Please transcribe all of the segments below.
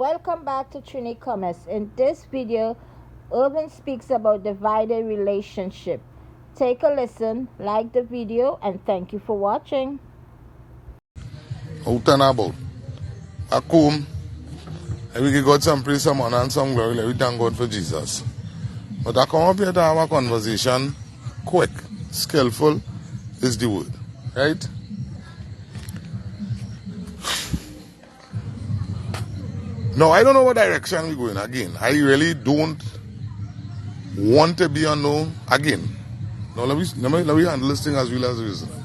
Welcome back to Trini Commerce. In this video, Urban speaks about divided relationship. Take a listen, like the video, and thank you for watching. Out and about. I come, and we got some praise, some honor, and some glory. Let me thank God for Jesus. But I come up here to have a conversation, quick, skillful is the word, right? No, I don't know what direction we're going again. I really don't want to be unknown again. Now let me handle this thing as real as reasonable.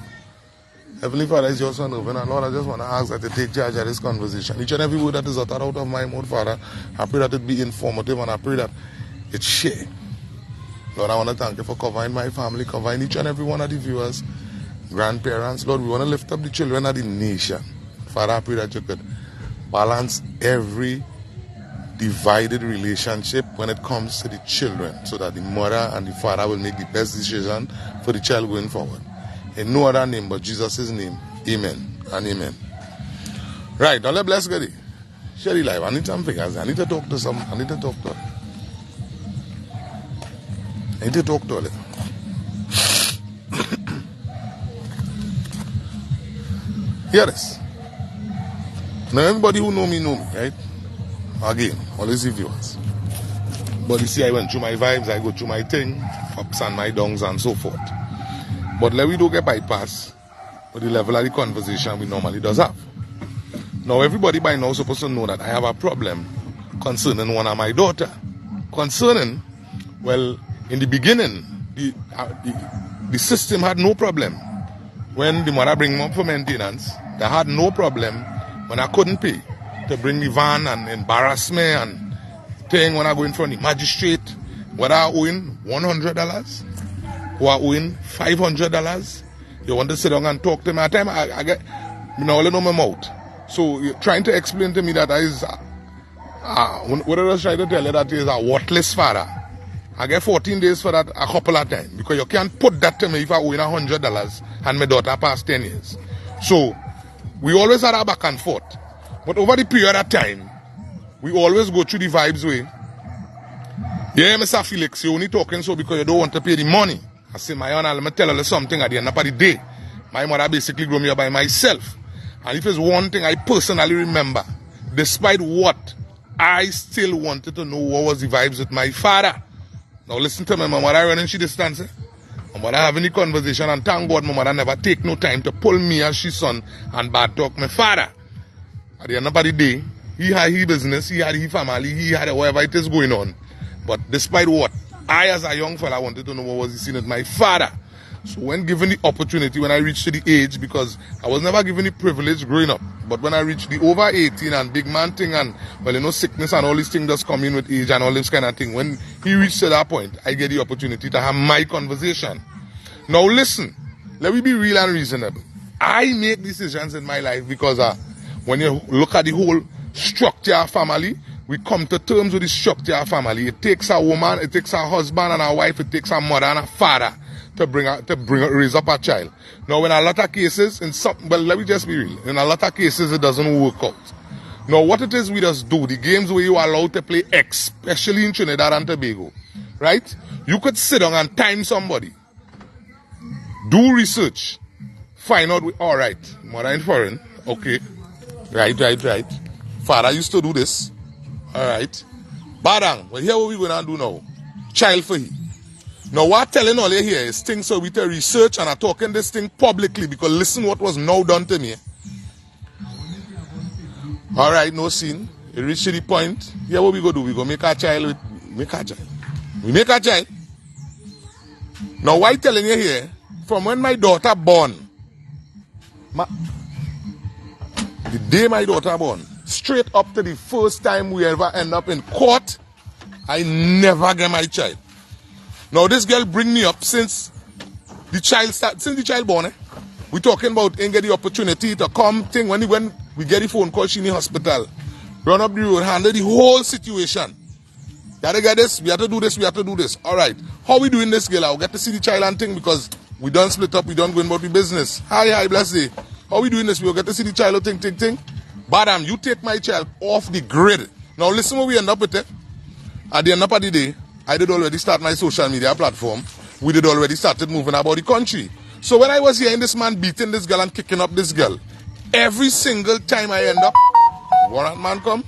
Heavenly Father, is your son open, and Lord, I just want to ask that you take charge of this conversation. Each and every word that is uttered out of my mouth, Father, I pray that it be informative, and I pray that it share. Lord, I want to thank you for covering my family, covering each and every one of the viewers, grandparents. Lord, we want to lift up the children of the nation. Father, I pray that you could balance every divided relationship when it comes to the children, so that the mother and the father will make the best decision for the child going forward. In no other name but Jesus' name, amen and amen. Right, now let's bless God. Share the live. I need some figures. I need to talk to some. I need to talk to her. I need to talk to her. Hear this. Now everybody who know me, right? Again, all these viewers. But you see, I went through my vibes, I go through my thing, ups and my downs and so forth. But let me don't get bypass with the level of the conversation we normally does have. Now everybody by now is supposed to know that I have a problem concerning one of my daughter. Concerning, well, in the beginning, the system had no problem. When the mother bring me up for maintenance, they had no problem when I couldn't pay to bring the van and embarrass me and thing when I go in front of the magistrate, whether I owing $100 or I owing $500. You want to sit down and talk to me. At the time I get, all in my mouth. So you're trying to explain to me that I is, what I was trying to tell you, that is a worthless father. I get 14 days for that a couple of times, because you can't put that to me if I owe $100 and my daughter passed 10 years. So we always had a back and forth. But over the period of time, we always go through the vibes way. Yeah, Mr. Felix, you're only talking so because you don't want to pay the money. I say, my honor, let me tell you something at the end of the day. My mother basically grew me up by myself. And if there's one thing I personally remember, despite what, I still wanted to know what was the vibes with my father. Now listen to me, my mother running she distance. My mother having the conversation, and thank God my mother never take no time to pull me as she son and bad talk my father. At the end of the day, he had his business, he had his family, he had whatever it is going on. But despite what, I as a young fella wanted to know what was he seen with my father. So when given the opportunity, when I reached the age, because I was never given the privilege growing up, but when I reached the over 18 and big man thing and, well, sickness and all these things just come in with age and all this kind of thing, when he reached to that point, I get the opportunity to have my conversation. Now listen, let me be real and reasonable. I make decisions in my life because when you look at the whole structure of family, we come to terms with the structure of family. It takes a woman, it takes a husband and a wife, it takes a mother and a father to raise up a child. Now, in a lot of cases, let me just be real. In a lot of cases, it doesn't work out. Now, what it is we just do, the games where you are allowed to play, especially in Trinidad and Tobago, right? You could sit down and time somebody, do research, find out, all right, mother in foreign, okay, right. Father used to do this, all right. Badang, well, here what we're going to do now, child for him. Now, what I'm telling all you here is things so we to research, and I'm talking this thing publicly, because listen what was now done to me. All right, no scene. You reach to the point. Here what we go do, we go make a child. We make a child. Now, why I'm telling you here, from when my daughter born, the day my daughter born, straight up to the first time we ever end up in court, I never get my child. Now this girl bring me up since the child born. We talking about ain't get the opportunity to come thing when we get the phone call, she in the hospital. Run up the road, handle the whole situation. Gotta get this, we have to do this. Alright. How we doing this, girl? I'll get to see the child and thing, because we done split up, we done going about the business. Hi, bless you. How we doing this? We'll get to see the child thing. Badam, you take my child off the grid. Now listen what we end up with it. At the end of the day, I did already start my social media platform. We did already started moving about the country. So when I was hearing this man beating this girl and kicking up this girl, every single time I end up, warrant man come.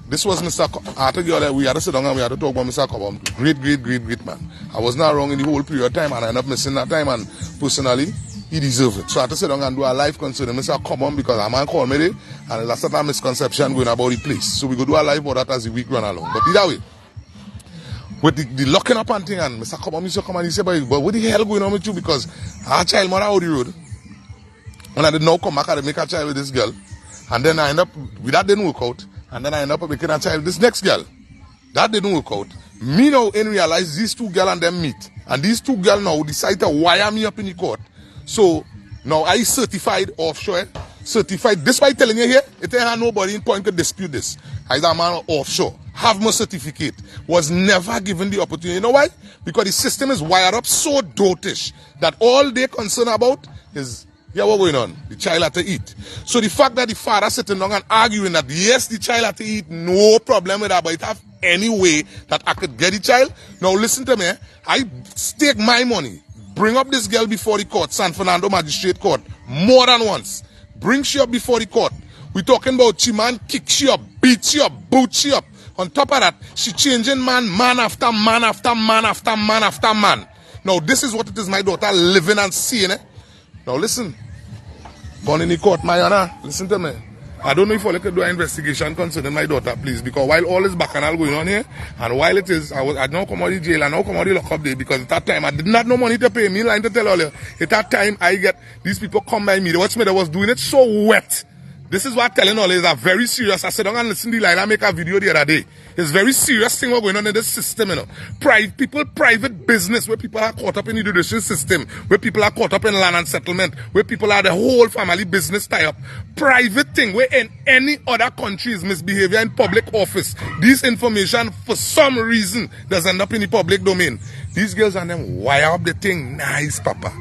This was Mr. After we had to sit down and we had to talk about Mr. Cobham. Great man. I was not wrong in the whole period of time and I ended up missing that time, and personally, he deserved it. So I had to sit down and do a live concerning Mr. Cobham because a man called me there and there's a misconception going about the place. So we go do a live about that as the week run along. But either way, with the locking up and thing, and Mr. Cobham used to come and he said, but what the hell going on with you? Because our child mother out the road. When I did now come back, I make a child with this girl. And then I end up, that didn't work out. And then I end up making a child with this next girl. That didn't work out. Me now in realize these two girls and them meet. And these two girls now decide to wire me up in the court. So now I certified offshore. Certified. This why I'm telling you here, it ain't nobody in point to dispute this. I am a man offshore. Have my certificate. Was never given the opportunity. You know why? Because the system is wired up so dotish that all they're concerned about is, yeah, what going on? The child had to eat. So the fact that the father sitting down and arguing that yes, the child had to eat, no problem with that, but it have any way that I could get the child. Now listen to me. I stake my money. Bring up this girl before the court, San Fernando Magistrate Court, more than once. Bring she up before the court. We talking about she man kick she up, beat she up, boot she up. On top of that, she changing man after man after man after man after man. Now this is what it is my daughter living and seeing. Now listen. Gone in the court, my honor. Listen to me. I don't know if I could do an investigation concerning my daughter, please. Because while all this bacchanal going on here, and while it is, I now come out of jail, I now come out of the lockup day, because at that time, I did not have no money to pay me, line to tell all you. At that time, I get, these people come by me, they watch me, they was doing it so wet. This is what I'm telling all is a very serious. I said, don't listen to the line. I make a video the other day. It's very serious thing what's going on in this system, you know. Private business where people are caught up in the judicial system, where people are caught up in land and settlement, where people are the whole family business tie up. Private thing where in any other country is misbehavior in public office. This information for some reason does end up in the public domain. These girls and them wire up the thing nice, papa.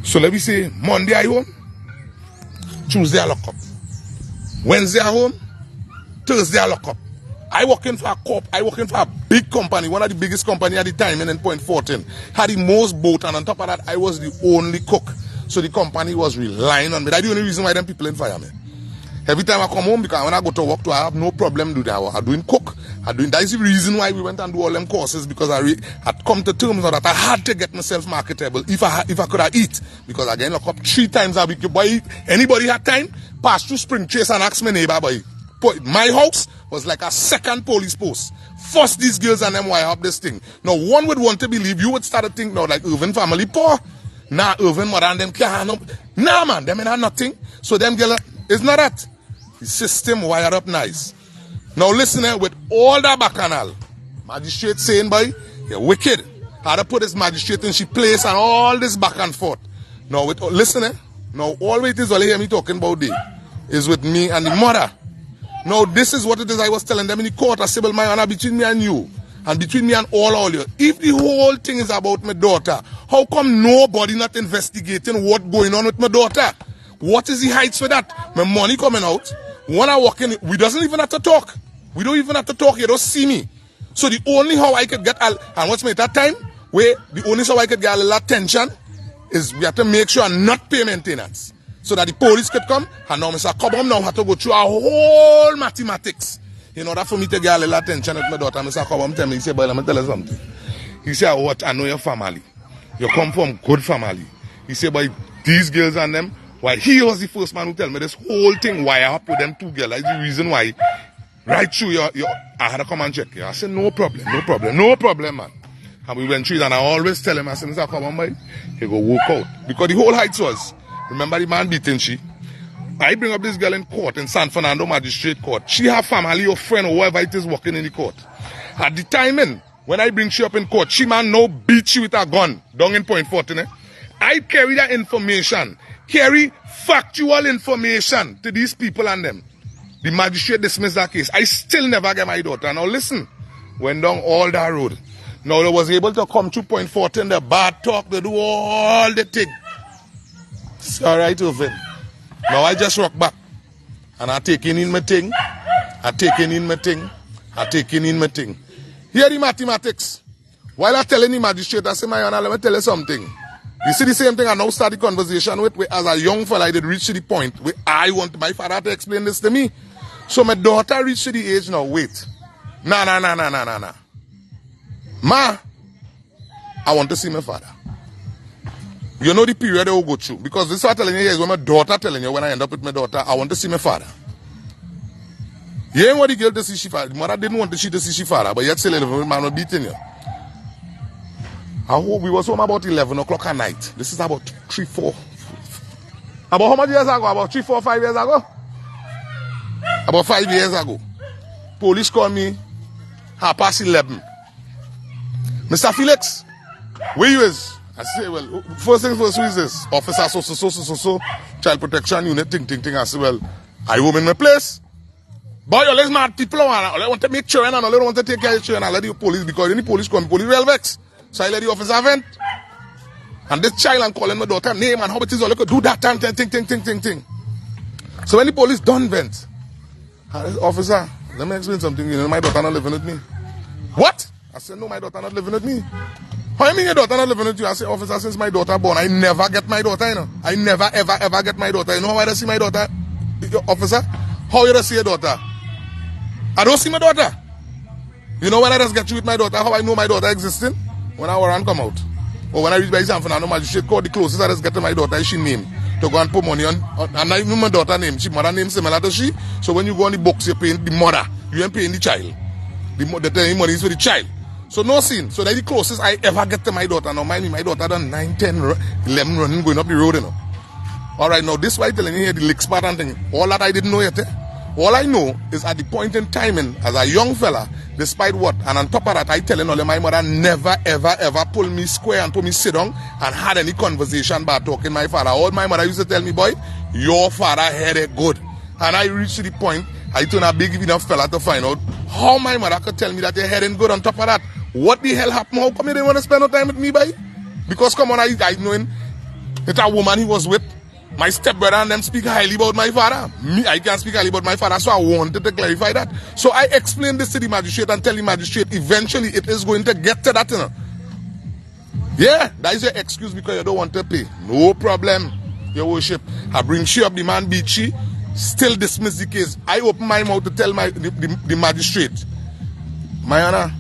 So let me say, Monday I home. Tuesday I lock up. Wednesday I home. Thursday I lock up. I working for a corp. I working for a big company, one of the biggest company at the time in Point 14. Had the most boat, and on top of that, I was the only cook. So the company was relying on me. That's the only reason why them people didn't fire me. Every time I come home, because when I go to work, I have no problem doing that. I'm doing cook. That's the reason why we went and do all them courses, because I had come to terms that I had to get myself marketable if I could have eat. Because again, look up 3 times a week. Boy, anybody had time, pass through Spring Chase and ask my neighbor, boy. My house was like a second police post. First these girls and them wire up this thing. Now one would want to believe, you would start to think now like Irvin family poor. Nah, Irvin mother and them can't. Nah man, them ain't nothing. So them girls, it's not that. The system wired up nice. Now listen with all that bacchanal. Magistrate saying, boy, you're wicked. How to put this magistrate in she place and all this back and forth. Now with listen now all it is all you hear me talking about there is with me and the mother. Now this is what it is I was telling them in the court. I said, well, my honor, between me and you, and between me and all you, if the whole thing is about my daughter, how come nobody not investigating what's going on with my daughter? What is the heights for that? My money coming out. When I walk in, we doesn't even have to talk. We don't even have to talk. You don't see me. So the only how I could get, and what's me at that time, where the only how I could get a little attention is we have to make sure I'm not pay maintenance. So that the police could come, and now Mr. Cobham now have to go through a whole mathematics in order for me to get a little attention with my daughter. Mr. Cobham tell me, he said, boy, let me tell you something. He said, what? I know your family. You come from good family. He said, boy, these girls and them, why he was the first man who tell me this whole thing wire up with them two girls. That's the reason why right through I had to come and check you. I said, no problem, man. And we went through it, and I always tell him, I said, Mr. Cobham, boy, he go walk out. Because the whole heights was, remember the man beating she? I bring up this girl in court in San Fernando Magistrate Court. She have family or friend or whoever it is working in the court. At the timing, when I bring she up in court, she man now beat she with a gun down in Point 14. I carry that information. Carry factual information to these people and them. The magistrate dismissed that case. I still never get my daughter. Now listen, went down all that road. Now they was able to come to Point 14, the bad talk, they do all the thing. It's alright, Irvin. Now I just walk back and I taking in my thing I taking in my thing. Here the mathematics. While I telling the magistrate, I say, my honor, let me tell you something. You see the same thing I now start the conversation with, where as a young fella, I did reach to the point where I want my father to explain this to me. So my daughter reached to the age now, wait. Nah. Ma, I want to see my father. You know the period I will go through. Because this is what I'm telling you here is when my daughter telling you, when I end up with my daughter, I want to see my father. You ain't want the girl to see she father. The mother didn't want she to see she father, but yet still 11 man was beating you. We was home about 11 o'clock at night. This is about 3, 4. About how much years ago? About 3, 4, 5 years ago? About 5 years ago. Police called me 11:30. Mr. Felix, where you is? I say, well, first thing first, who is this? Officer so, child protection unit, ting. I say, well, I home in my place. Boy, you let mad people on. I want to make children and I don't want to take care of children. I let the police, because any police come, police will vex. So I let the officer vent. And this child and calling my daughter name and how it is all, do that and ting. So when the police done vent, I said, officer, let me explain something. You know, my daughter not living with me. What? I said, no, my daughter not living with me. How you mean your daughter not living with you? I said, officer, since my daughter born, I never get my daughter, you know. I never, ever get my daughter. You know how I don't see my daughter? Officer, how you don't see your daughter? I don't see my daughter. You know when I just get you with my daughter, how I know my daughter existing? When our warrant come out. Or when I reach by San Fernando magistrate court, the closest I just get to my daughter is she name. To go and put money on, and I know my daughter name. She mother name similar to she. So when you go on the books, you're paying the mother. You ain't paying the child. The money is for the child. So no sin. So that's the closest I ever get to my daughter. Now mind me, my daughter done 9, 10, 11 running going up the road, you know. Alright, now this why telling you here the licks part and thing. All that I didn't know yet. All I know is at the point in time, as a young fella, despite what, and on top of that, I telling all my mother never, ever pull me square and put me sit down and had any conversation about talking my father. All my mother used to tell me, boy, your father had it good. And I reached to the point, I turned a big enough fella to find out how my mother could tell me that they hadn't good on top of that. What the hell happened? How come you didn't want to spend no time with me, boy? Because come on, I knowing it's a woman he was with. My stepbrother and them speak highly about my father. Me, I can't speak highly about my father, so I wanted to clarify that. So I explained this to the magistrate and tell the magistrate eventually it is going to get to that, you know. Yeah, that is your excuse because you don't want to pay. No problem, your worship. I bring she up, the man beat she, still dismiss the case. I open my mouth to tell the magistrate. My honor,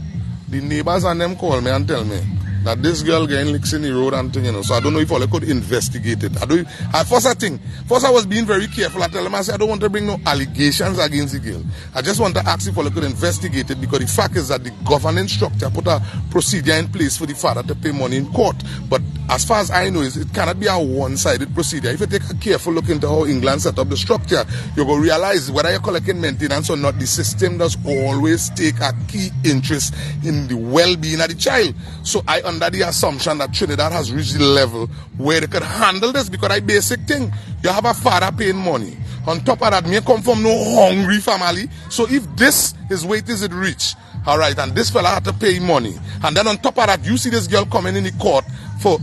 the neighbors and them call me and tell me that this girl getting licks in the road and thing, you know. So I don't know if I could investigate it. First I was being very careful. I tell them, I said, I don't want to bring no allegations against the girl. I just want to ask if I could investigate it, because the fact is that the governing structure put a procedure in place for the father to pay money in court. But as far as I know, it cannot be a one-sided procedure. If you take a careful look into how England set up the structure, you're going to realize whether you're collecting maintenance or not, the system does always take a key interest in the well-being of the child. So I under the assumption that Trinidad has reached the level where they could handle this, because I basic thing, you have a father paying money. On top of that, me come from no hungry family. So if this is weight is it reach, all right, and this fella had to pay money, and then on top of that, you see this girl coming in the court for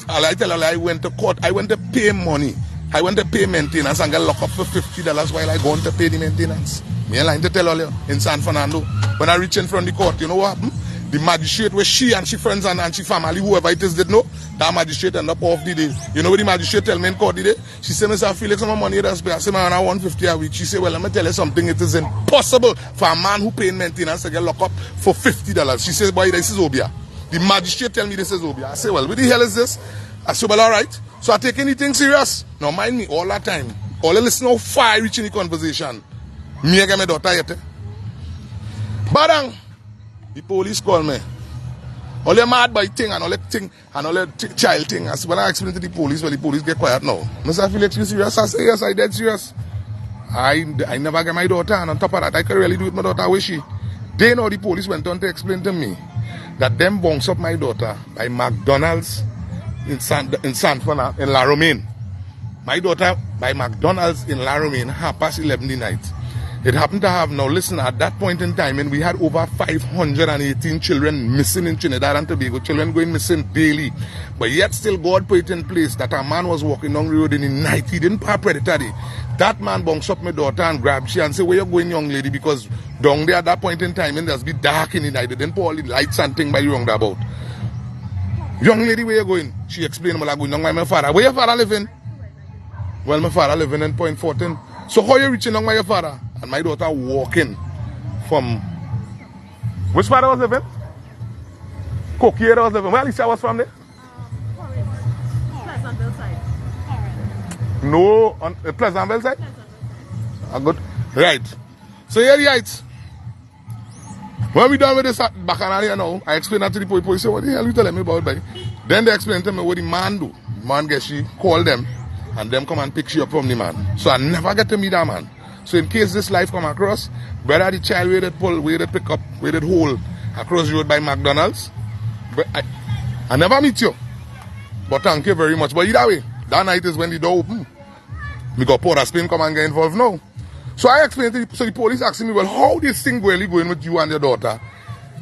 I tell her I went to court, I went to pay money, I went to pay maintenance and get locked up for $50 while I go on to pay the maintenance. Me and line to tell all you in San Fernando. When I reach in front of the court, you know what happened? The magistrate where she and she friends and she family, whoever it is, did know, that magistrate end up off the day. You know what the magistrate tell me in court the day? She said, Mr. Felix, some money that's pay. I said, man, I want 150 a week. She said, well, let me tell you something. It is impossible for a man who paying maintenance to get locked up for $50. She says, boy, this is Obia. The magistrate tell me this is Obia. I say, well, what the hell is this? I said, well, all right. So I take anything serious. Now, mind me, all that time, all the listen how far I reach in the conversation. Me and my daughter yet. Badang. The police call me. All the mad boy thing and all that thing and all that child thing. As when I explain to the police, well, the police get quiet now. Mr. Felix, you serious? I say, yes, I dead serious. I never get my daughter, and on top of that, I can really do with my daughter. Where she? They know the police went on to explain to me that them bunks up my daughter by McDonald's in San Fernando, in La Romaine. My daughter by McDonald's in La Romaine, 11:30 the night. It happened to have, now listen, at that point in time, and we had over 518 children missing in Trinidad and Tobago, children going missing daily. But yet still God put it in place that a man was walking down the road in the night. He didn't pay predator day. That man bunks up my daughter and grabbed she and say, where you going, young lady? Because down there at that point in time, and there's be dark in the night. They didn't put all the lights and things by the roundabout. Young lady, where you going? She explained, well, I'm going down by my father. Where your father living? Well, my father living in Point 14. So how you reaching down by your father? And my daughter walking from... Which part I was living? Cookie area I was living. Where Alicia was from there? Pleasantville side. No, on Pleasantville side? Good. Right. So here the heights. When we done with this bacchanal here now, I explained that to the police. Police say, what the hell you telling me about, buddy? Then they explained to me what the man do. The man gets she, call them, and them come and pick she up from the man. So I never get to meet that man. So in case this life come across, brother, the child where they pull, where they pick up, where they hold across the road by McDonald's, but I never meet you. But thank you very much. But either way, that night is when the door open. We got Port of Spain come and get involved now. So I explained to the police asking me, well, how this thing really going with you and your daughter?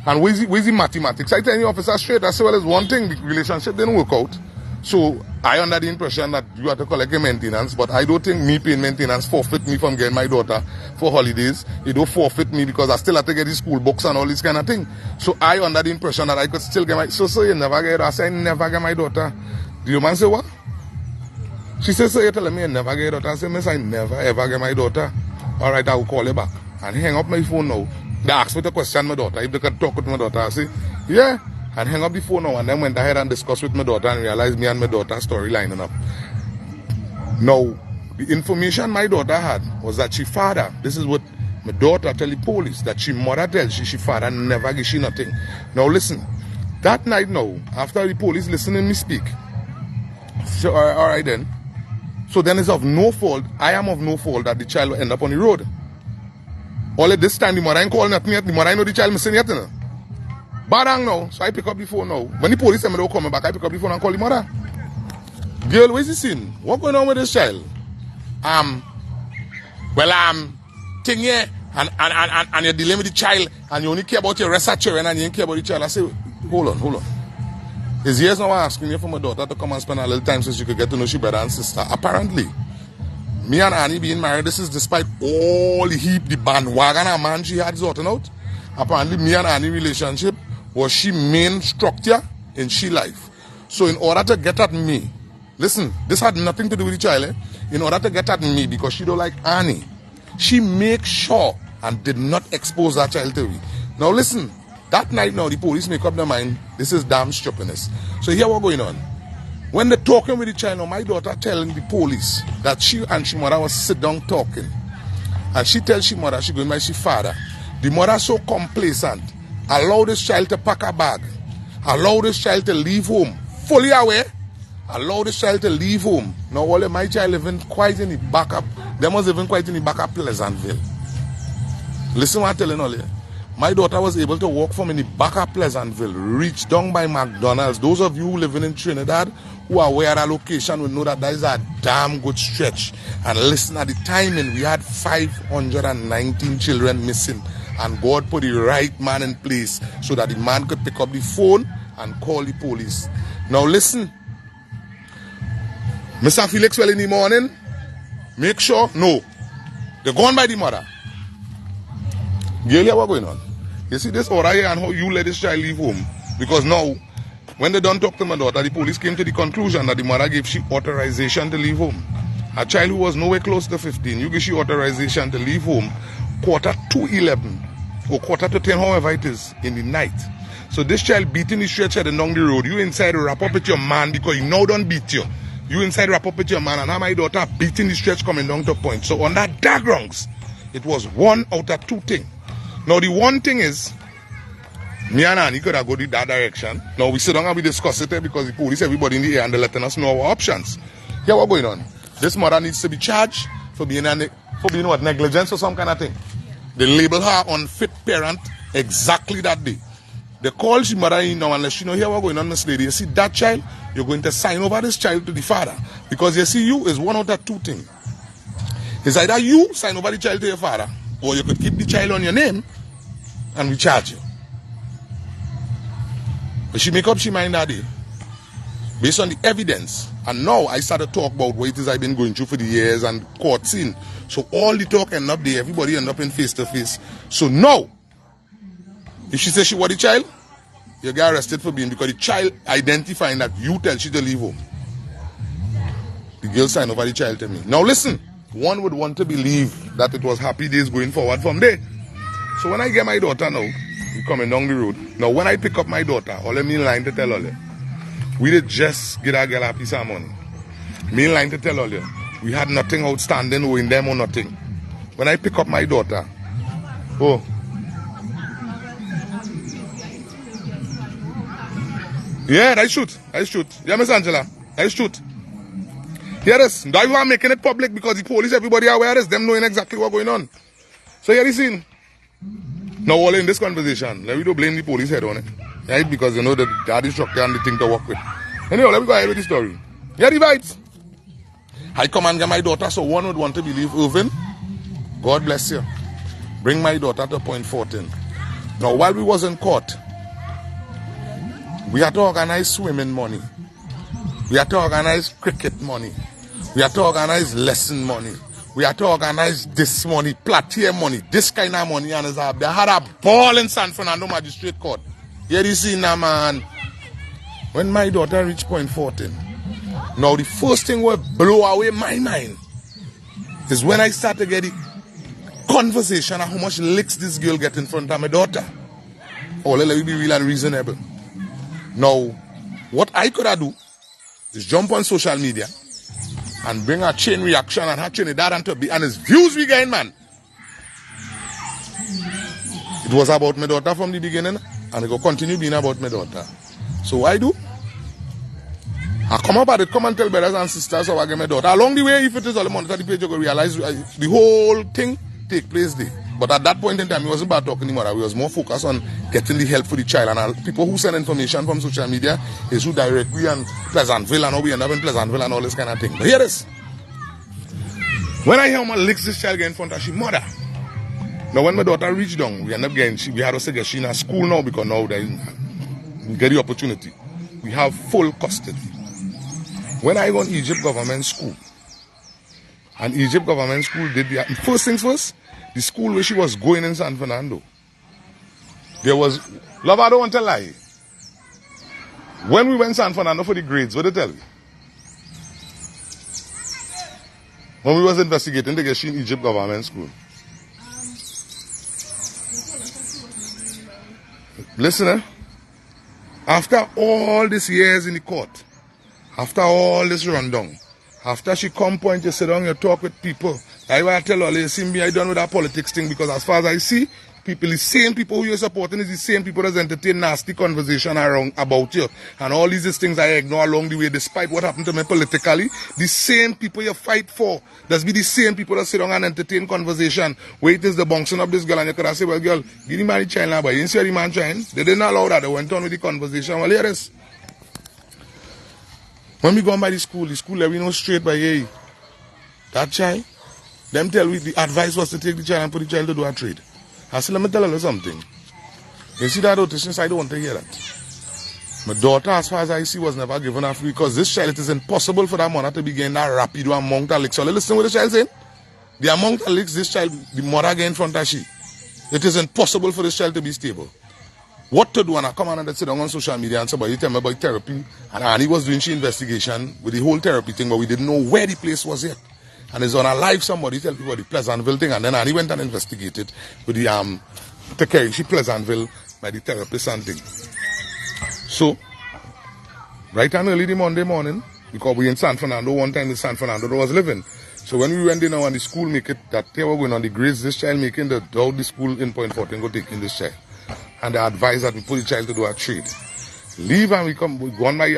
And where's the mathematics? I tell the officer straight, I say, well, it's one thing, the relationship didn't work out. So I under the impression that you have to collect a maintenance, but I don't think me paying maintenance forfeit me from getting my daughter for holidays. It don't forfeit me because I still have to get the school books and all this kind of thing. So I under the impression that I could still get my... So you never get... I say, I never get my daughter. The man say, what? She says, so you're telling me I never get your daughter? I say, miss, I never ever get my daughter. All right, I will call you back. And hang up my phone now. They asked me to question my daughter. If they could talk with my daughter, I say, yeah. And hang up the phone now. And then went ahead and discussed with my daughter and realized me and my daughter's story lining up. Now, the information my daughter had was that she father, this is what my daughter tell the police, that she mother tells she father never give she nothing. Now listen, that night now, after the police listening me speak, so all right then. So then it's of no fault, I am of no fault that the child will end up on the road. All at this time, the mother ain't calling nothing yet, the mother ain't know the child missing yet, you know. Badang now, so I pick up the phone now. When the police tell me they're coming back, I pick up the phone and call the mother. Girl, where's the scene? What going on with this child? Thing here, and you're dealing with the child, and you only care about your rest of children, and you don't care about the child. I say, hold on. His years now asking me for my daughter to come and spend a little time so she could get to know she brother and sister. Apparently, me and Annie being married, this is despite all the bandwagon and man she had sorting out. Apparently, me and Annie relationship was she main structure in she life. So in order to get at me, listen, this had nothing to do with the child. In order to get at me, because she don't like Annie, she make sure and did not expose that child to me. Now listen, that night now, the police make up their mind, this is damn stupidness. So here what going on. When they're talking with the child, now my daughter telling the police that she and she mother was sit down talking. And she tells she mother she going by she father. The mother so complacent, allow this child to pack a bag, allow this child to leave home, fully aware, allow this child to leave home. Now all of my child living quite in the back up, they must living quite in the back of Pleasantville. Listen what I'm telling all you. My daughter was able to walk from in the back of Pleasantville, reach down by McDonald's. Those of you who living in Trinidad who are aware of that location will know that that is a damn good stretch. And listen, at the timing, we had 519 children missing. And God put the right man in place so that the man could pick up the phone and call the police. Now listen, Mr. Felix, well in the morning, make sure, no, they're gone by the mother. Girl, what's going on? You see this order here and how you let this child leave home? Because now, when they don't talk to my daughter, the police came to the conclusion that the mother gave she authorization to leave home. A child who was nowhere close to 15, you give she authorization to leave home 11:45 or 10:45, however it is, in the night. So this child beating the stretch heading down the road, you inside wrap up with your man because you now don't beat you. You inside wrap up with your man, and now my daughter beating the stretch coming down to point. So on that dark grounds, it was one out of two things. Now the one thing is, me and Annie could have go that direction. Now we sit down and we discuss it because the police, everybody in the air, and they're letting us know our options. Here what's going on? This mother needs to be charged for being what, negligence or some kind of thing. They label her unfit parent exactly that day. They call she mother in now and let she know here what's going on, Miss Lady. You see that child, you're going to sign over this child to the father. Because you see, you is one out of two things. It's either you sign over the child to your father, Or you could keep the child on your name and we charge you. But she make up she mind that day based on the evidence. And now I started to talk about what it is I've been going through for the years and court scene. So all the talk end up there, everybody end up in face to face. So now, if she says she was the child, you get arrested for being, because the child identifying that you tell she to leave home. The girl signed over the child to me. Now listen, one would want to believe that it was happy days going forward from there. So when I get my daughter now, we coming down the road. Now when I pick up my daughter, all me in line to tell all you, we did just get a girl a piece of money. Me in line to tell all you, we had nothing outstanding owing them or nothing. When I pick up my daughter, oh, yeah, I shoot. Yeah, Miss Angela, I shoot. Here is, now you are making it public because the police, everybody are aware of them knowing exactly what's going on. So here is scene. Now all in this conversation, let me don't blame the police head on it. Right? Because you know that they are the structure and the thing to work with. Anyway, let me go ahead with the story. Here the vibes. I come and get my daughter, so one would want to believe Irvin. God bless you. Bring my daughter to point 14. Now while we was in court, we had to organize swimming money. We had to organize cricket money. We had to organize lesson money. We had to organize this money, plateau money, this kind of money. And they had a ball in San Fernando Magistrate Court. Here you see now, man. When my daughter reached point 14, now the first thing will blow away my mind is when I start to get the conversation of how much licks this girl get in front of my daughter. Oh, let me be real and reasonable. Now, what I could have do is jump on social media and bring a chain reaction and her Trinidad and his views we gain, man. It was about my daughter from the beginning and it will continue being about my daughter. So I do. I come up at it, come and tell brothers and sisters how I get my daughter. Along the way, if it is all the money the page, you will realize the whole thing take place there. But at that point in time, it wasn't about talking anymore. I was more focused on getting the help for the child. And people who send information from social media is who direct me and Pleasantville and how we end up in Pleasantville and all this kind of thing. But here it is. When I hear my licks this child get in front of she mother. Now when my daughter reached down, we end up getting, we had to get she in a school now because now we get the opportunity. We have full custody. When I go to Egypt government school, and Egypt government school did the first things first, the school where she was going in San Fernando, there was, love, I don't want to lie. When we went to San Fernando for the grades, what did they tell me? When we was investigating the get she in Egypt government school. Listen, after all these years in the court, after all this rundown, after she come point, you sit down, you talk with people. I will tell all you see me, I done with that politics thing because as far as I see, people, the same people who you're supporting is the same people that entertain nasty conversation around about you. And all these things I ignore along the way, despite what happened to me politically, the same people you fight for, that's be the same people that sit down and entertain conversation. Where it is the bouncing of this girl and you could have said, well girl, give the man the child now, but you didn't see the man trying. They didn't allow that, they went on with the conversation. Well, here it is. When we go on by the school let we know straight by, hey, that child, them tell we the advice was to take the child and put the child to do a trade. I said, let me tell you something. You see that audition, I don't want to hear that. My daughter, as far as I see, was never given a free because this child, it is impossible for that mother to be getting that rapid amount of licks. So listen what the child saying. The amount of licks this child, the mother get in front of she, it is impossible for this child to be stable. What to do, and I come on and sit down on social media and somebody tell me about therapy, and he was doing she investigation with the whole therapy thing, but we didn't know where the place was yet. And it's on a live somebody tell people the Pleasantville thing, and then Annie went and investigated with the Takerishi Pleasantville by the therapist and thing. So, right and early the Monday morning, because we in San Fernando, one time in San Fernando was living. So when we went in and the school make it, that they were going on the grades, this child making the how the school in point 14 go taking this child. And they advised that we put the child to do a trade. Leave and we go on by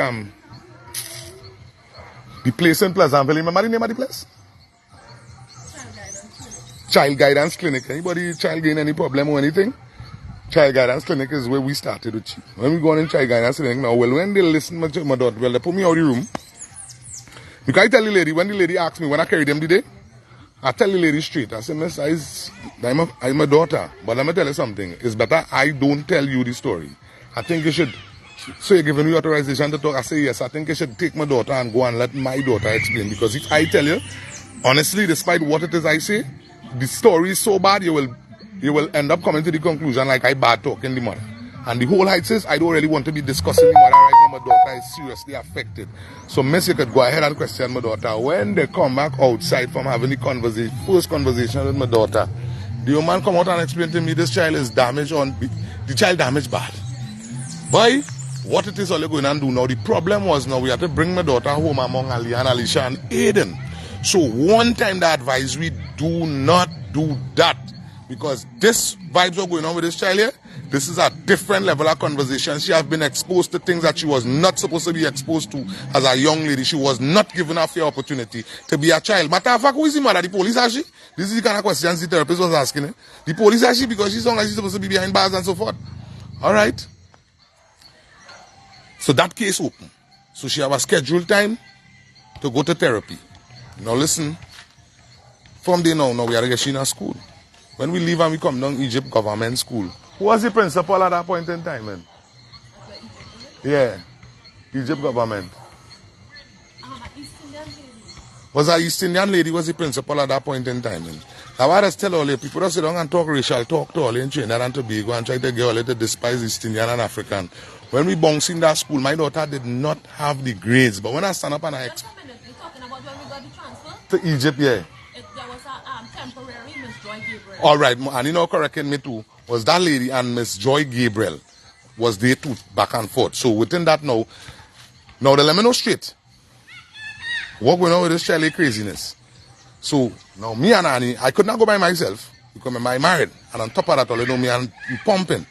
the place in Pleasantville. Remember the name of the place? Child Guidance Clinic. Anybody child gain any problem or anything? Child Guidance Clinic is where we started with you. When we go on in Child Guidance Clinic now, well, when they listen to my daughter, well, they put me out of the room. Because I tell the lady, when the lady asked me when I carried them the day, I tell the lady straight. I say, Miss, I'm a daughter. But let me tell you something. It's better I don't tell you the story. I think you should. So you're giving me authorization to talk. I say, yes, I think you should take my daughter and go and let my daughter explain. Because if I tell you, honestly, despite what it is I say, the story is so bad, you will end up coming to the conclusion like I bad talking the mother. And the whole height says, I don't really want to be discussing the mother right now. My daughter is seriously affected. So, Miss, you could go ahead and question my daughter. When they come back outside from having the first conversation with my daughter, the young man come out and explain to me this child is damaged the child damaged bad. Boy, what it is all you're going to do now, the problem was now we had to bring my daughter home among Ali and Alicia and Aiden. So one time the advisory, do not do that. Because this vibes are going on with this child here. This is a different level of conversation. She has been exposed to things that she was not supposed to be exposed to as a young lady. She was not given a fair opportunity to be a child. Matter of fact, who is the mother? The police, is she? This is the kind of questions the therapist was asking her. The police, is she? Because she's young and she's supposed to be behind bars and so forth. All right. So that case open. So she have a scheduled time to go to therapy. Now listen, from there now we are to get she in a school. When we leave and we come down Egypt government school, who was the principal at that point in time, man? Yeah, Egypt government. Was a East Indian lady was the principal at that point in time, man. Now I just tell all the people that sit down and talk racial talk to all in Trinidad and Tobago and try to get all to despise East Indian and African. When we bounced in that school, my daughter did not have the grades. But when I stand up and You're talking about when we got the transfer? to Egypt, yeah. There was a temporary Miss Joy Gabriel. All right, and you know, correcting me too, was that lady and Miss Joy Gabriel was there too, back and forth. So within that now they let me know straight. What going on with this child craziness? So now me and Annie, I could not go by myself because I'm married. And on top of that, all you know, me and pumping.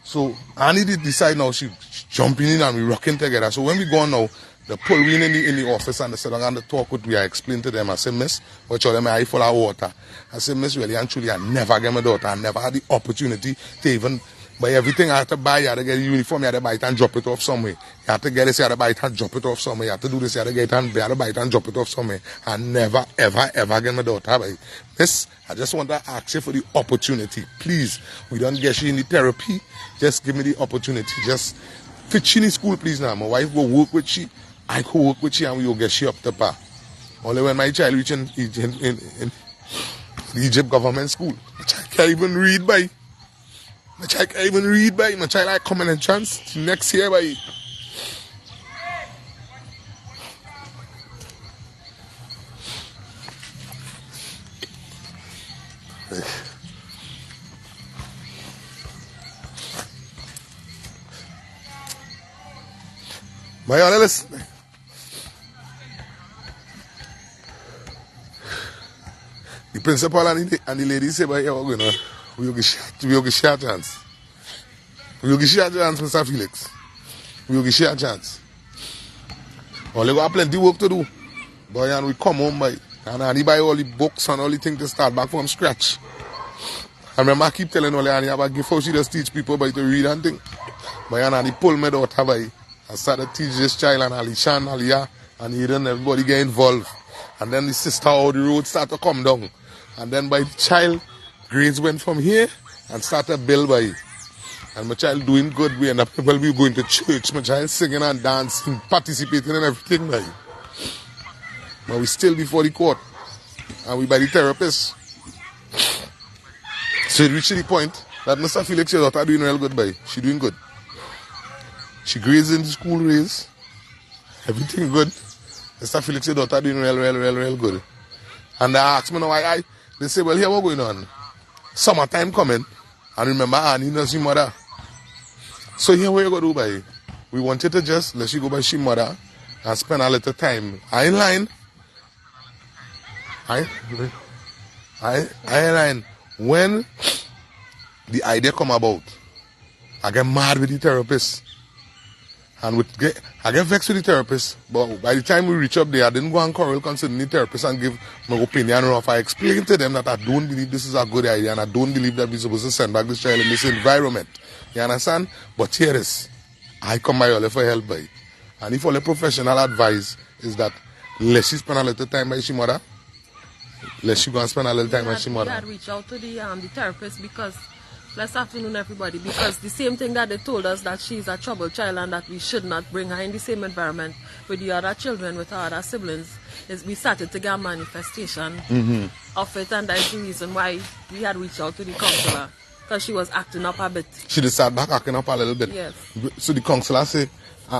So Annie did decide now she jumping in and we rocking together. So when we go now, they pull me in the office and they sit down and they talk with me. I explain to them. I say, Miss, watch all them eye full of water. I say, Miss, really and truly, I never get my daughter. I never had the opportunity to even buy everything I had to buy. You had to get a uniform, you had to buy it and drop it off somewhere. You had to get this, you had to buy it and drop it off somewhere. You had to do this, you had to get it and you had to buy it and drop it off somewhere. I never, ever get my daughter. Miss, I just want to ask you for the opportunity. Please, we don't get you in the therapy. Just give me the opportunity. Just fit she in school, please now. My wife will work with she. I could work with she and we will get she up the par. Only when my child reach in the Egypt government school, my child can't even read by. My child can't even read by. My child like common entrance next year by. My honor, listen. The principal and the lady say, but yeah, we're going we'll get share a chance. We'll get share a chance, Mr. Felix. We'll get share a chance. Only got plenty work to do. Boy, and we come home by and he buy all the books and all the things to start back from scratch. I remember I keep telling all the have a gift how she just teach people by to read and think. Boy, and he pull me daughter by. I started to teach this child and Alicia and Aliyah and Eden, everybody get involved. And then the sister how the road start to come down. And then by the child, grades went from here and started to build by. And my child doing good. We end up we going to church. My child singing and dancing, participating in everything by. But we still before the court. And we by the therapist. So it reached the point that Mr. Felix, your daughter doing real good by. She doing good. She grades in the school race. Everything good. Mr. Felix, your daughter doing real good. And they asked me now why they say, well, here what going on? Summertime coming. And remember Annie knows your mother. So here what you going to do by? We want you to just let you go by she mother and spend a little time. I in line. I in line. When the idea come about, I get mad with the therapist. And I get vexed with the therapist, but by the time we reach up there, I didn't go and quarrel concerning the therapist and give my opinion off. I explained to them that I don't believe this is a good idea and I don't believe that we're supposed to send back this child in this environment. You understand? But here is, I come by all for help by. And if all the professional advice is that let she spend a little time by she mother, Let she go and spend a little time with she We mother. had reached out to the therapist because, last afternoon everybody, because the same thing that they told us that she's a troubled child and that we should not bring her in the same environment with the other children, with our other siblings, is we started to get a manifestation of it, and that's the reason why we had reached out to the counselor, because she was acting up a bit. She just sat back acting up a little bit. Yes. So the counselor said,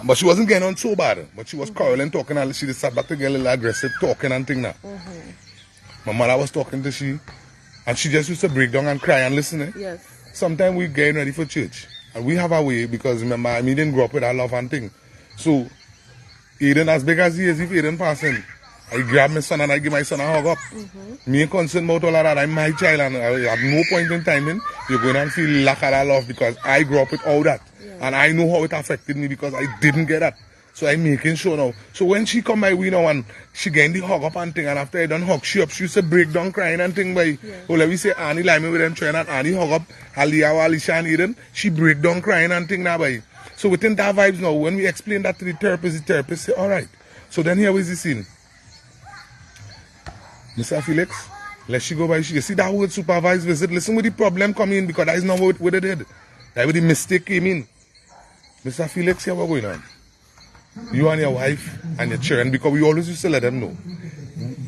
but she wasn't getting on so bad, but she was quarreling, talking, and she just sat back to get a little aggressive, talking and thing now. My mother was talking to she, and she just used to break down and cry and listen. Eh? Yes. Sometimes we getting ready for church, and we have a way, because remember, I didn't grow up with that love and thing. So, Aiden, as big as he is, if Aiden passing, I grab my son and I give my son a hug up. Me ain't concerned about all of that. I'm my child, and at no point in time you're going to feel lack of that love, because I grew up with all that. And I know how it affected me, because I didn't get that. So I'm making sure now. So when she come by we now and she getting the hug up and thing, and after I done hug she up, she used to break down crying and thing by, oh, let me say Annie like me with them trying, and Annie hug up Aliyah, Alicia and Eden, she break down crying and thing now by. So within that vibes now, when we explain that to the therapist say, all right. So then here is the scene. Mr. Felix, let she go by. You see that word supervised visit? Listen where the problem come in, because that is not what they did. That where the mistake came in. Mr. Felix, here what going on? You and your wife and your children, because we always used to let them know.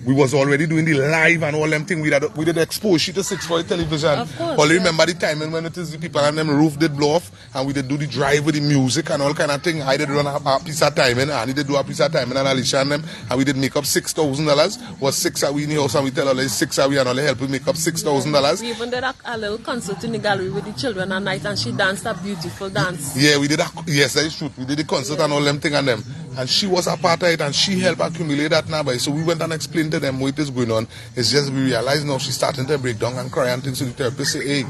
We was already doing the live and all them things. We did expose she to 6 for television. Of course, Only remember the time when it is the people and them roof did blow off, and we did do the drive with the music and all kind of thing. I did run a piece of timing, and he did do a piece of timing, and Alicia and them, and we did make up $6,000. Was 6 are we in the house, and we tell her 6 are we, and all help we make up $6,000. We even did a little concert in the gallery with the children at night, and she danced a beautiful dance. Yeah, we did yes, that is true. We did the concert and all them thing and them. And she was a part of it, and she helped accumulate that now. So we went and explained to them what is going on. It's just we realize now she's starting to break down and cry and things. So the therapist say, hey,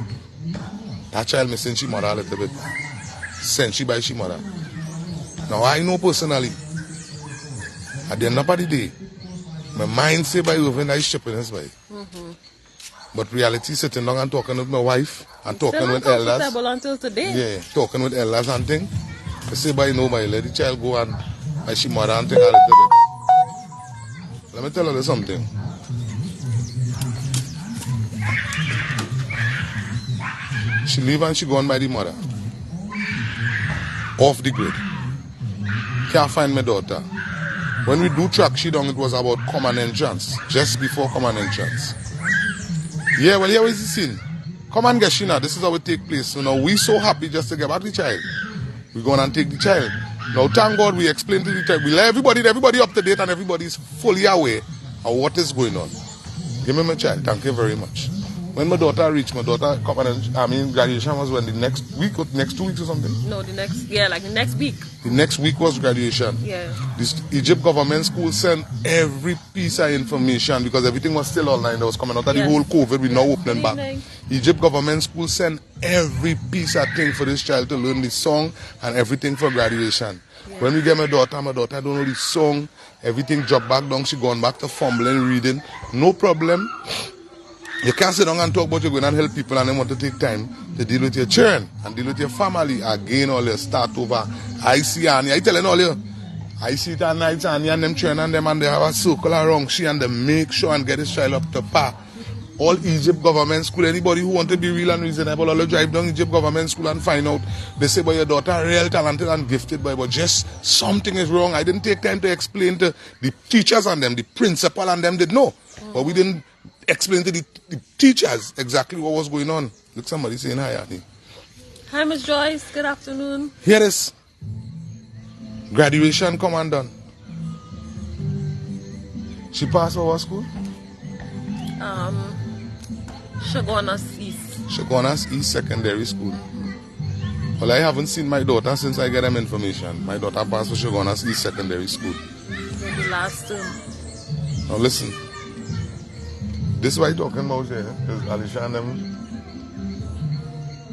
that child missing she mother a little bit. Send she by she mother. Now I know personally, at the end of the day, my mind say by even I shipping this way. But reality sitting down and talking with my wife and talking with elders. Until today. Yeah, talking with elders and things. I say by no, by let the child go and by she mother and thing a little bit. Let me tell her something. She leave and she gone by the mother. Off the grid. Can't find my daughter. When we do track she down, it was about common entrance. Just before common entrance. Yeah, well, here is the scene. Come and get she now. This is how it take place. So now we so happy just to get back the child. We're going and take the child. Now, thank God we explained to the child. We let everybody up to date, and everybody's fully aware of what is going on. Give me my child. Thank you very much. When my daughter reached, graduation was when the next week or next 2 weeks or something? No, the next week. The next week was graduation. Yeah. This Egypt government school sent every piece of information, because everything was still online. That was coming out of the whole COVID. We now opening back. Egypt government school sent every piece of thing for this child to learn the song and everything for graduation. Yeah. When we get my daughter don't know the song. Everything dropped back down. She gone back to fumbling, reading. No problem. You can't sit down and talk about you're going and help people, and they want to take time to deal with your children and deal with your family. Again, all your start over. I see Annie. I telling all you. I see it at night, Annie and them children and them, and they have a circle around she, and they make sure and get this child up to par. All Egypt government school, anybody who want to be real and reasonable, all drive down Egypt government school and find out. They say, but your daughter real talented and gifted, boy, but just something is wrong. I didn't take time to explain to the teachers and them, the principal and them did know. But we didn't explain to the teachers exactly what was going on. Look, somebody saying hi, Annie. Hi, Miss Joyce. Good afternoon. Here is graduation come and done. She passed our school? Shagonas East. Shagonas East Secondary School. Well, I haven't seen my daughter since I get them information. My daughter passed for Shagonas East Secondary School. The last term. Now listen. This is what I'm talking about here. Because Alicia and them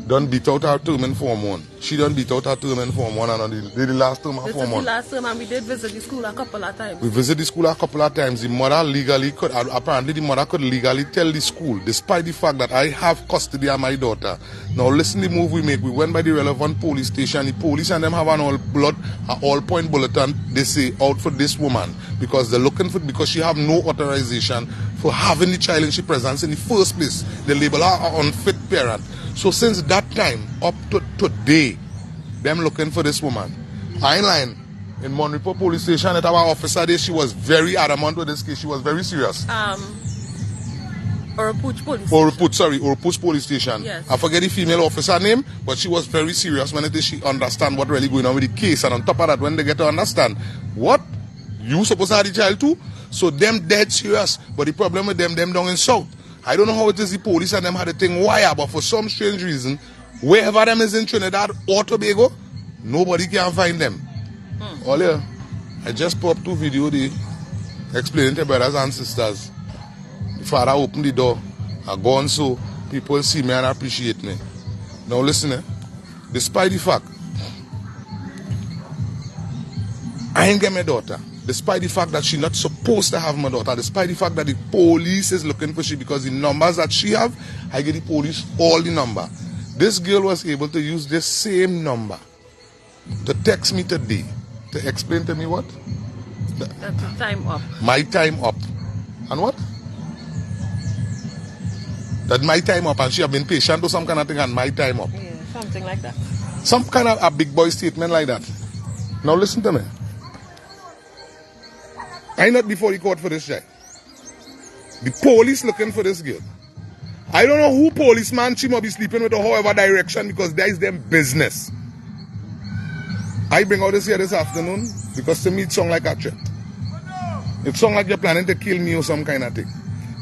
done beat out her term in Form 1. She done beat out her term in Form 1 and did the last term of Form 1. This is the last term, and we did visit the school a couple of times. We visited the school a couple of times. The mother legally could, apparently the mother could legally tell the school, despite the fact that I have custody of my daughter. Now listen to the move we make. We went by the relevant police station. The police and them have an all-point bulletin, they say, out for this woman. Because they're looking for, because she have no authorization for having the child in she presence in the first place. They label her an unfit parent. So since that time up to today, them looking for this woman. I ain't lying. In Monrepo police station at our officer there, she was very adamant with this case. She was very serious. Oropouche police station. Oropouche police station. Yes. I forget the female officer name, but she was very serious when it is she understand what really going on with the case. And on top of that, when they get to understand what you supposed to have the child too, so them dead serious. But the problem with them down in South, I don't know how it is the police and them had the thing wire, but for some strange reason, wherever them is in Trinidad or Tobago, nobody can find them. Earlier, I just popped 2 videos there explaining to brothers and sisters. The father opened the door, I gone so people see me and appreciate me. Now listen, despite the fact I ain't get my daughter, despite the fact that she's not supposed to have my daughter, despite the fact that the police is looking for she because the numbers that she have, I give the police all the number. This girl was able to use this same number to text me today to explain to me what? That the time up. My time up. And what? That my time up and she have been patient or some kind of thing and my time up. Yeah, something like that. Some kind of a big boy statement like that. Now listen to me. I not before the court for this guy. The police looking for this girl. I don't know who policeman she might be sleeping with or however direction because that is them business. I bring all this here this afternoon because to me it sounds like a threat. It sounds like you're planning to kill me or some kind of thing.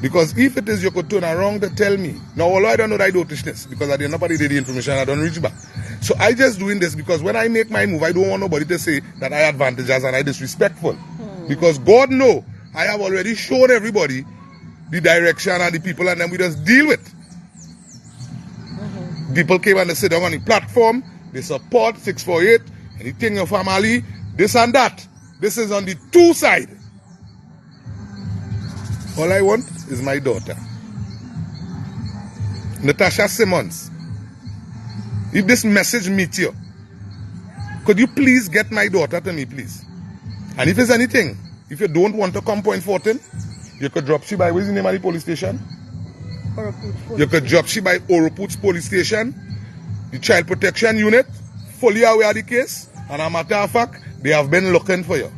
Because if it is, you could turn around to tell me. Now, although I don't know that I do this because I did nobody did the information, I don't reach back. So I just doing this because when I make my move, I don't want nobody to say that I advantageous and I disrespectful. Because God know, I have already shown everybody the direction and the people and then we just deal with. People came and they sit down on the platform, they support 648, anything your family, this and that. This is on the 2 side. All I want is my daughter. Natasha Simmons, if this message meets you, could you please get my daughter to me, please? And if there's anything, if you don't want to come Point 14, you could drop she by, where's the name of the police station? You could drop she by Oropouche police station, the child protection unit, fully aware of the case, and a matter of fact, they have been looking for you.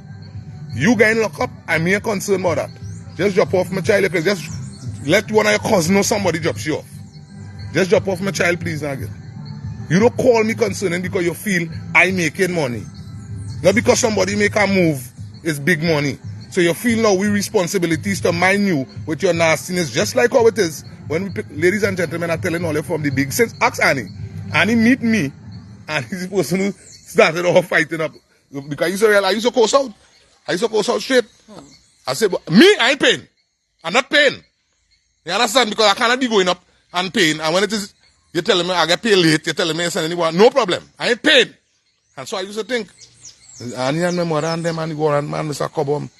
You guys lock up, I'm here concerned about that. Just drop off my child, just let one of your cousins know somebody drops you off. Just drop off my child, please, Nagel. You don't call me concerning because you feel I making money. Not because somebody make a move, it's big money. So you feel now we responsibilities to mind you with your nastiness, just like how it is when we pick, ladies and gentlemen are telling all from the big sense. Ask Annie. Annie meet me, and he's the person who started off fighting up. Because I used to coast out. I used to coast out straight. I said, me, I ain't paying. I'm not paying. You understand? Because I cannot be going up and paying. And when it is, you're telling me I get paid late, you're telling me I send anyone, no problem. I ain't paying. And so I used to think, Annie and my mother and them and the go around man, Mr. Cobham.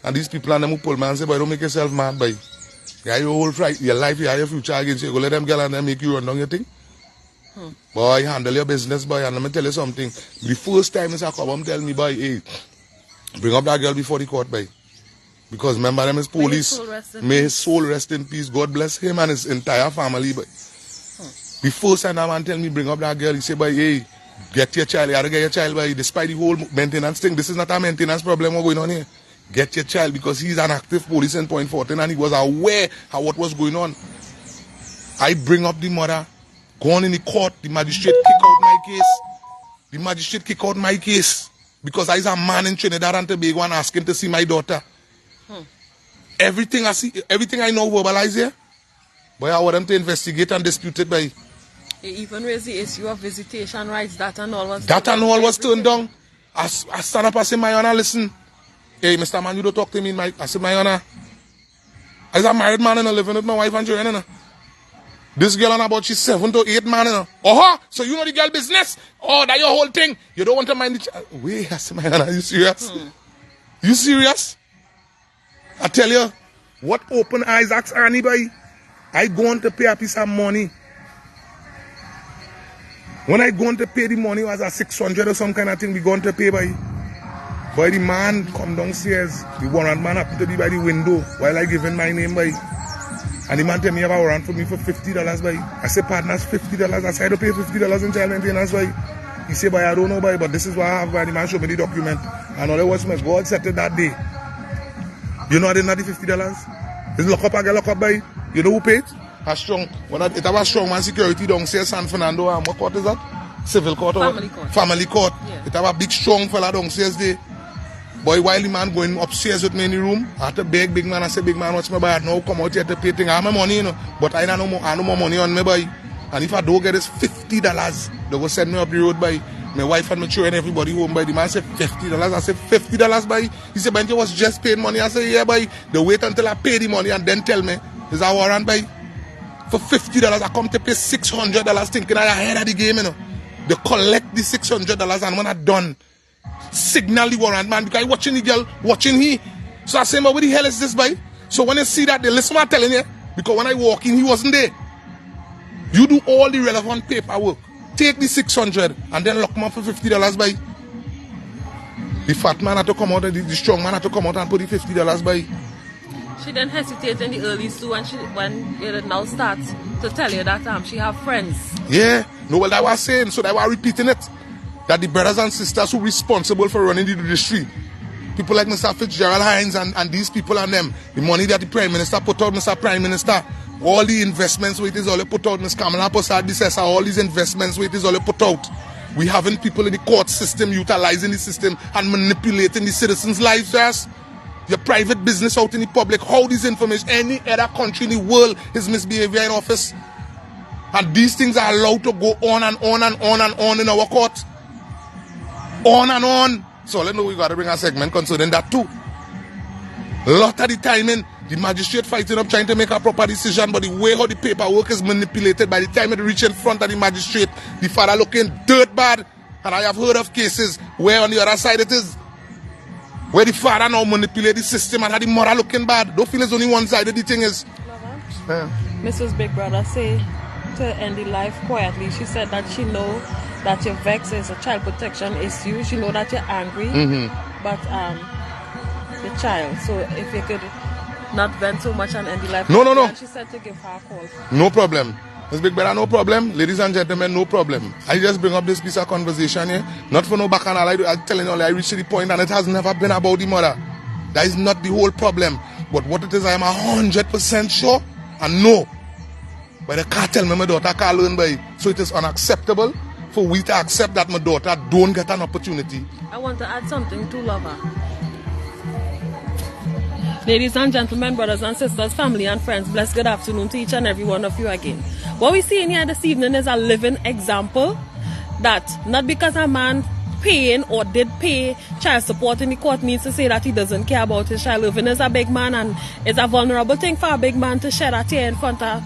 And these people and them who pull man say, boy, don't make yourself mad, boy. You have your whole your life, you have your future against you. Go let them girl and them make you run down your thing. Boy, handle your business, boy. And let me tell you something. The first time Mr. Cobham tell me, boy, hey, bring up that girl before the court, boy. Because remember them is police. May his soul rest in peace. God bless him and his entire family, boy. The first time that man tell me, bring up that girl, he say, boy, hey, get your child. You gotta get your child, boy. Despite the whole maintenance thing, this is not a maintenance problem going on here. Get your child because he's an active police in Point 14 and he was aware of what was going on. I bring up the mother, go on in the court, the magistrate kick out my case. The magistrate kick out my case because I is a man in Trinidad and Tobago and asking to see my daughter. Everything I see, everything I know verbalize here, but I want them to investigate and dispute it by. They even raised the issue of visitation rights, that and all was turned down. I stand up and say, my honor, listen. Hey, Mr. Man, you don't talk to me, I said, my honor. I was a married man and I living with my wife and children. This girl and about she's 7 to 8 man. Oh, so you know the girl business? Oh, that your whole thing. You don't want to mind the child. Wait, I said, my honor, are you serious? You serious? I tell you, what open eyes ask anybody? I go on to pay a piece of money. When I go on to pay the money, it was a 600 or some kind of thing we go on to pay by. Boy, the man come downstairs. The warrant man happened to be by the window while I giving my name, boy. And the man tell me you have a warrant for me for $50, boy. I say, partners, $50. I said, I had to pay $50 in child maintenance, boy. He said, boy, I don't know, boy, but this is what I have, boy. The man showed me the document. And all I was my God set it that day. You know I didn't have the $50? It's lock up, I get lock up, boy. You know who paid? A strong. It have a strong man security downstairs, San Fernando. And what court is that? Civil court or Family court. Family court. Yeah. It have a big strong fella downstairs there. Boy, while the man going upstairs with me in the room, I had to beg big man. I say, big man, what's my buy? Now come out here to pay thing. I have my money, you know. But I don't no more money on me, boy. And if I don't get this $50, they go send me up the road, boy. My wife and my children, everybody home, boy. The man said $50. I said, $50, boy. He said, but you was just paying money. I said, yeah, boy. They wait until I pay the money and then tell me, is a warrant, boy? For $50, I come to pay $600 thinking I ahead of the game, you know. They collect the $600 and when I'm done, signal the warrant man because I watching the girl, watching he. So I say, but what the hell is this, boy? So when they see that, they listen to what I'm telling you. Because when I walk in, he wasn't there. You do all the relevant paperwork. Take the $600 and then lock him up for $50, boy. The fat man had to come out and the strong man had to come out and put the $50, boy. She didn't hesitate in the early too when it now starts to tell you that she have friends. Yeah. No, well, that was saying, so that was repeating it. That the brothers and sisters who are responsible for running the industry, people like Mr. Fitzgerald Hines and these people and them, the money that the Prime Minister put out, Mr. Prime Minister, all the investments where it is all put out, Ms. Kamala Prasad, all these investments where it is all put out. We having people in the court system utilizing the system and manipulating the citizens' lives, yes? Your private business out in the public, how this information, any other country in the world is misbehavior in office. And these things are allowed to go on and on and on and on in our court. On and on. So let me know we got to bring a segment concerning that too. A lot of the timing, the magistrate fighting up trying to make a proper decision, but the way how the paperwork is manipulated, by the time it reach in front of the magistrate, the father looking dirt bad. And I have heard of cases where on the other side it is, where the father now manipulate the system and how the mother looking bad. Don't feel it's only one side of the thing is. Mrs. Big Brother say to end the life quietly. She said that she know that your vex is a child protection issue. She know that you're angry, but the child. So if you could not vent so much and end the life. No. She said to give her a call. No problem. Ms. Big Brother, no problem. Ladies and gentlemen, no problem. I just bring up this piece of conversation here. Not for no bacchanal. I'm telling you, I reached the point and it has never been about the mother. That is not the whole problem. But what it is, I am 100% sure and no. But they can't tell me my daughter can't learn by. So it is unacceptable for we to accept that my daughter don't get an opportunity. I want to add something to Lover. Ladies and gentlemen, brothers and sisters, family and friends, blessed good afternoon to each and every one of you again. What we see in here this evening is a living example that not because a man paying or did pay child support in the court means to say that he doesn't care about his child. Irvin is a big man and it's a vulnerable thing for a big man to shed a tear in front of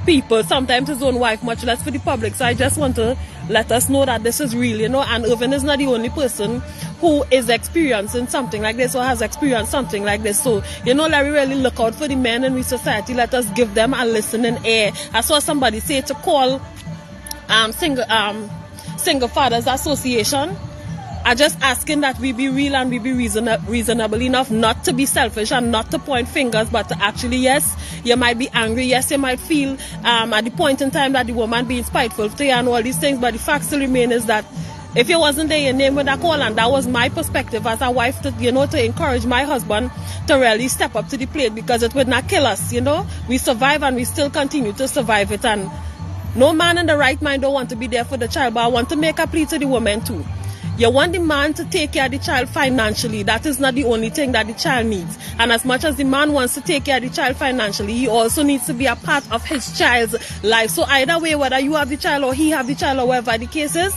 people, sometimes his own wife, much less for the public. So I just want to let us know that this is real, and Irvin is not the only person who is experiencing something like this or has experienced something like this. So, let me really look out for the men in our society. Let us give them a listening ear. I saw somebody say to call Single Fathers Association. I'm just asking that we be real and we be reasonable enough not to be selfish and not to point fingers, but to actually, yes, you might be angry, yes, you might feel at the point in time that the woman being spiteful to you and all these things, but the fact still remains is that if you wasn't there, your name would have called, and that was my perspective as a wife to, to encourage my husband to really step up to the plate, because it would not kill us, We survive and we still continue to survive it, and no man in the right mind don't want to be there for the child, but I want to make a plea to the woman too. You want the man to take care of the child financially. That is not the only thing that the child needs. And as much as the man wants to take care of the child financially, he also needs to be a part of his child's life. So either way, whether you have the child or he have the child or whatever the case is,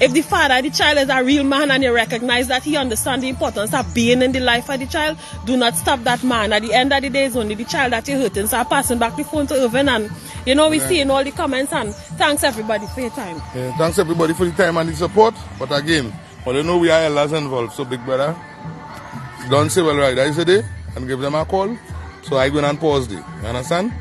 if the father of the child is a real man and you recognize that he understands the importance of being in the life of the child, do not stop that man. At the end of the day, it's only the child that you're hurting. So I'm passing back the phone to Irvin, and we see in all the comments, and thanks everybody for your time. Yeah, thanks everybody for the time and the support. But again, we are elders involved. So Big Brother, don't say well right, I say they, and give them a call. So I go and pause there. You understand?